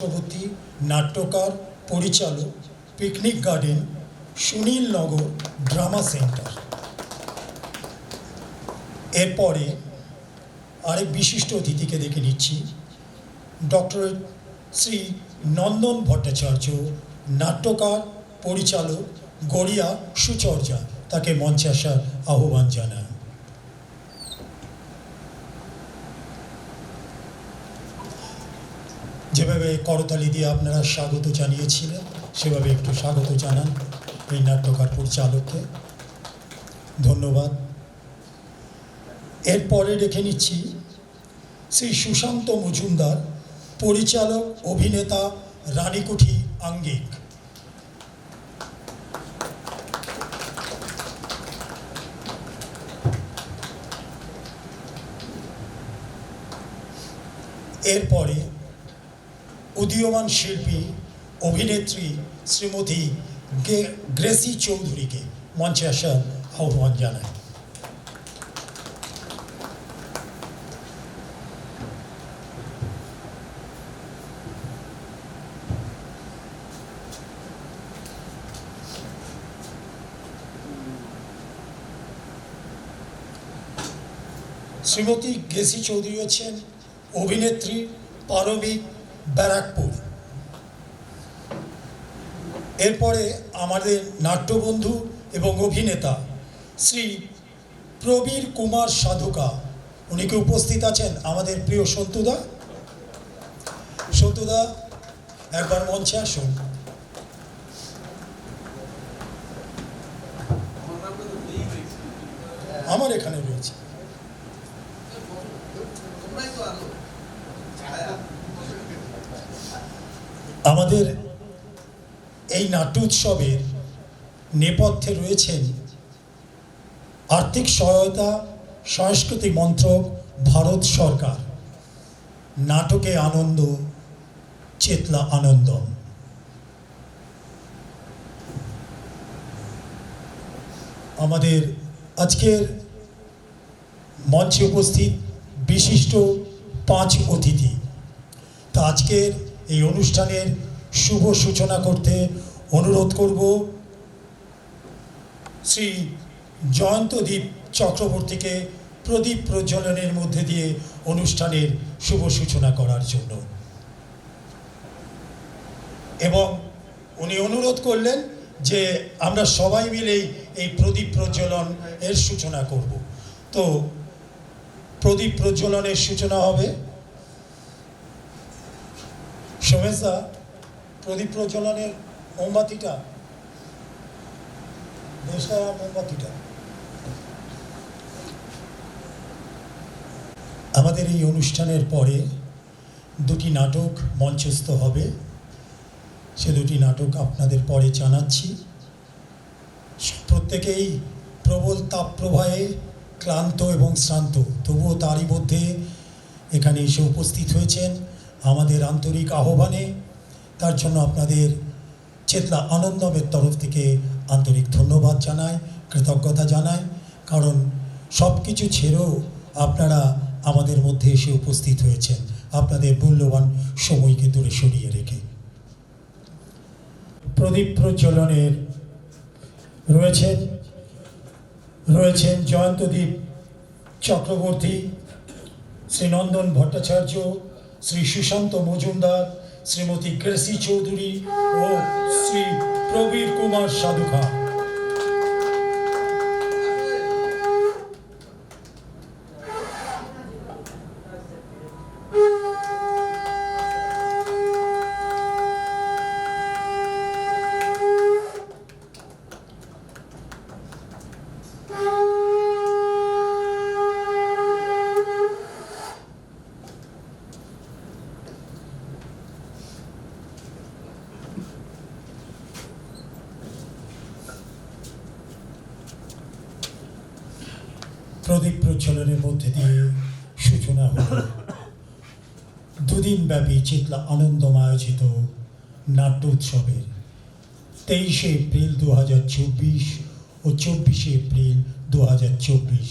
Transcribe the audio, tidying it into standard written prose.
চক্রবর্তী নাট্যকার পরিচালক picnic garden Sunil নগর drama centre. এরপরে আরেক বিশিষ্ট অতিথিকে দেখে নিচ্ছি, ডক্টর শ্রী নন্দন ভট্টাচার্য, নাট্যকার পরিচালক, গড়িয়া সুচর্যা। তাকে মঞ্চে আসার আহ্বান জানান। যেভাবে করতালি দিয়ে আপনারা স্বাগত জানিয়েছিলেন, সেভাবে একটু স্বাগত জানান এই নাট্যকার পরিচালককে। ধন্যবাদ। এরপরে রেখে নিচ্ছি শ্রী সুশান্ত মজুমদার, পরিচালক, অভিনেতা, রানীকুঠি আঙ্গিক। এরপরে উদীয়মান শিল্পী, অভিনেত্রী শ্রীমতী গ্রেসি চৌধুরীকে মঞ্চে আসার আহ্বান জানায়। শ্রীমতী গ্রেসি চৌধুরী হচ্ছেন অভিনেত্রী, পারমিক, ব্যারাকপুর। এরপরে আমাদের নাট্যবন্ধু এবং অভিনেতা শ্রী প্রবীর কুমার সাধুকা, উনি কি উপস্থিত আছেন? আমাদের প্রিয় সন্তুদা, সন্তুদা একবার মঞ্চে আসুন। আমার এখানে রয়েছে। আমাদের এই নাট্য উৎসবের নেপথ্যে রয়েছেন আর্থিক সহায়তা, সংস্কৃতি মন্ত্রক, ভারত সরকার। নাটকে আনন্দ, চেতলা আনন্দম। আমাদের আজকের মঞ্চে উপস্থিত বিশিষ্ট 5 অতিথি। তা আজকের এই অনুষ্ঠানের শুভ সূচনা করতে অনুরোধ করব শ্রী জয়ন্তদীপ চক্রবর্তীকে প্রদীপ প্রজ্বলনের মধ্যে দিয়ে অনুষ্ঠানের শুভ সূচনা করার জন্য। এবং উনি অনুরোধ করলেন যে আমরা সবাই মিলেই এই প্রদীপ প্রজ্বলন এর সূচনা করব। তো প্রদীপ প্রজ্বলনের সূচনা হবে। সোমেশদা, প্রদীপ প্রজ্বলনের মোমবাতিটা, মোমবাতিটা। আমাদের এই অনুষ্ঠানের পরে 2টি নাটক মঞ্চস্থ হবে। সে 2টি নাটক আপনাদের পরে জানাচ্ছি। প্রত্যেকেই প্রবল তাপপ্রবাহে ক্লান্ত এবং শ্রান্ত, তবুও তারই মধ্যে এখানে এসে উপস্থিত হয়েছেন আমাদের আন্তরিক আহ্বানে। তার জন্য আপনাদের চেতলা আনন্দমের তরফ থেকে আন্তরিক ধন্যবাদ জানাই, কৃতজ্ঞতা জানাই। কারণ সব কিছু ছেড়েও আপনারা আমাদের মধ্যে এসে উপস্থিত হয়েছেন, আপনাদের মূল্যবান সময়কে দূরে সরিয়ে রেখে। প্রদীপ প্রজ্বলনের রয়েছেন জয়ন্তদীপ চক্রবর্তী, শ্রী নন্দন ভট্টাচার্য, শ্রী সুশান্ত মজুমদার, শ্রীমতী গ্রেসি চৌধুরী ও শ্রী প্রবীর কুমার সাধুকা। প্রদীপ প্রজ্বলনের মধ্যে দিয়ে সূচনা হল 2 দিনব্যাপী চেতলা আনন্দম আয়োজিত নাট্য উৎসবের 23শে এপ্রিল 2024 ও 24শে এপ্রিল 2024।